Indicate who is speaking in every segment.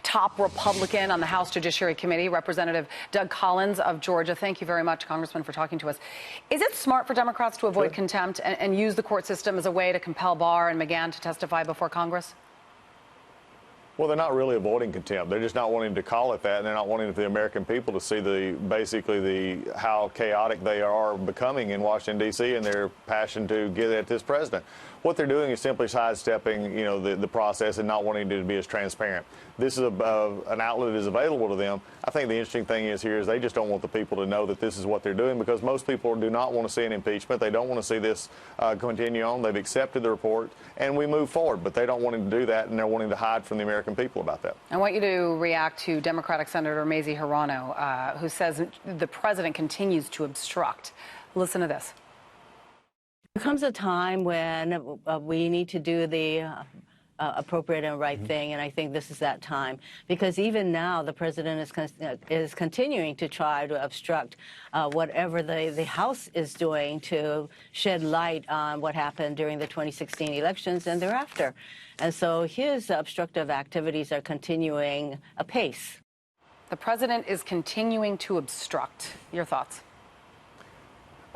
Speaker 1: Top Republican on the House Judiciary Committee, Representative Doug Collins of Georgia. Thank you very much, Congressman, for talking to us. Is it smart for Democrats to avoid contempt and use the court system as a way to compel Barr and McGahn to testify before Congress?
Speaker 2: Well, they're not really avoiding contempt. They're just not wanting to call it that, and they're not wanting the American people to see how chaotic they are becoming in Washington, D.C. and their passion to get at this president. What they're doing is simply sidestepping, the process and not wanting it to be as transparent. This is an outlet that is available to them. I think the interesting thing is they just don't want the people to know that this is what they're doing, because most people do not want to see an impeachment. They don't want to see this continue on. They've accepted the report, and we move forward, but they don't want to do that, and they're wanting to hide from the American people about that.
Speaker 1: I want you to react to Democratic Senator Mazie Hirono, who says the president continues to obstruct. Listen to this.
Speaker 3: There comes a time when we need to do the appropriate and right thing, and I think this is that time, because even now the president is continuing to try to obstruct whatever the House is doing to shed light on what happened during the 2016 elections and thereafter. And so his obstructive activities are continuing apace.
Speaker 1: The president is continuing to obstruct. Your thoughts?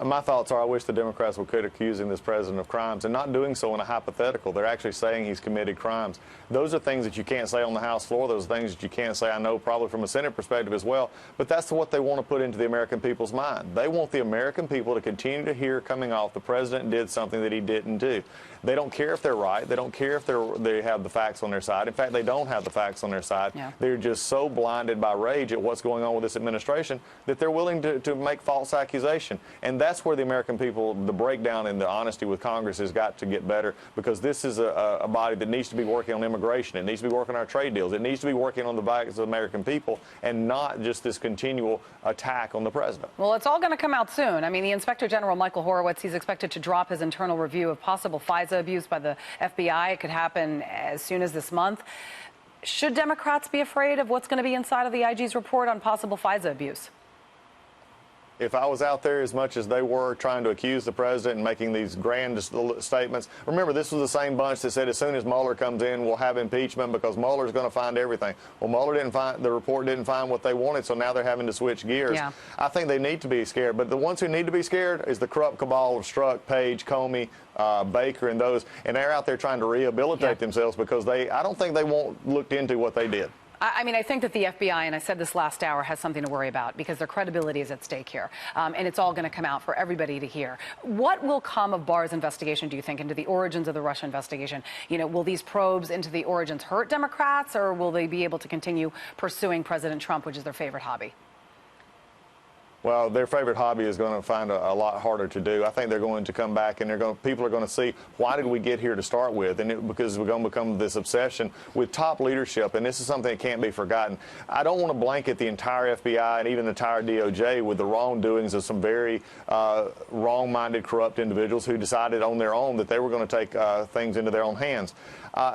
Speaker 2: My thoughts are I wish the Democrats would quit accusing this president of crimes and not doing so in a hypothetical. They're actually saying he's committed crimes. Those are things that you can't say on the House floor. Those are things that you can't say, I know, probably from a Senate perspective as well. But that's what they want to put into the American people's mind. They want the American people to continue to hear coming off the president did something that he didn't do. They don't care if they're right. They don't care if they have the facts on their side. In fact, they don't have the facts on their side. Yeah. They're just so blinded by rage at what's going on with this administration that they're willing to make false accusation. And that's where the American people, the breakdown in the honesty with Congress has got to get better, because this is a body that needs to be working on immigration. It needs to be working on our trade deals. It needs to be working on the backs of the American people and not just this continual attack on the president.
Speaker 1: Well, it's all going to come out soon. I mean, the Inspector General, Michael Horowitz, he's expected to drop his internal review of possible FISA abuse by the FBI. It could happen as soon as this month. Should Democrats be afraid of what's going to be inside of the IG's report on possible FISA abuse?
Speaker 2: If I was out there as much as they were trying to accuse the president and making these grand statements, remember, this was the same bunch that said as soon as Mueller comes in, we'll have impeachment because Mueller's going to find everything. Well, the report didn't find what they wanted, so now they're having to switch gears. Yeah. I think they need to be scared, but the ones who need to be scared is the corrupt cabal of Strzok, Page, Comey, Baker, and those, and they're out there trying to rehabilitate themselves because I don't think they looked into what they did.
Speaker 1: I mean, I think that the FBI, and I said this last hour, has something to worry about because their credibility is at stake here. And it's all going to come out for everybody to hear. What will come of Barr's investigation, do you think, into the origins of the Russia investigation? Will these probes into the origins hurt Democrats, or will they be able to continue pursuing President Trump, which is their favorite hobby?
Speaker 2: Well, their favorite hobby is going to find a lot harder to do. I think they're going to come back and people are going to see, why did we get here to start with? And because we're going to become this obsession with top leadership, and this is something that can't be forgotten. I don't want to blanket the entire FBI and even the entire DOJ with the wrongdoings of some very wrong-minded, corrupt individuals who decided on their own that they were going to take things into their own hands.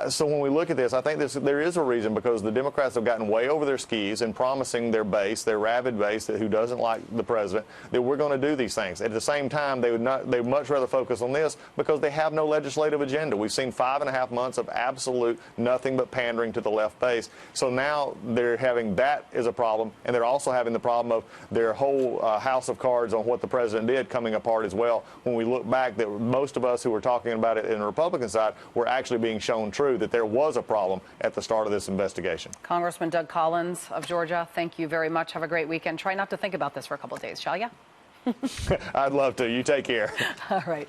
Speaker 2: So when we look at this, I think there is a reason, because the Democrats have gotten way over their skis in promising their base, their rabid base who doesn't like the president, that we're going to do these things. At the same time, they'd much rather focus on this because they have no legislative agenda. We've seen 5.5 months of absolute nothing but pandering to the left base. So now they're having that as a problem, and they're also having the problem of their whole house of cards on what the president did coming apart as well. When we look back, that most of us who were talking about it in the Republican side were actually being shown true that there was a problem at the start of this investigation.
Speaker 1: Congressman Doug Collins of Georgia, thank you very much. Have a great weekend. Try not to think about this for a couple of days, shall you?
Speaker 2: I'd love to. You take care.
Speaker 1: All right.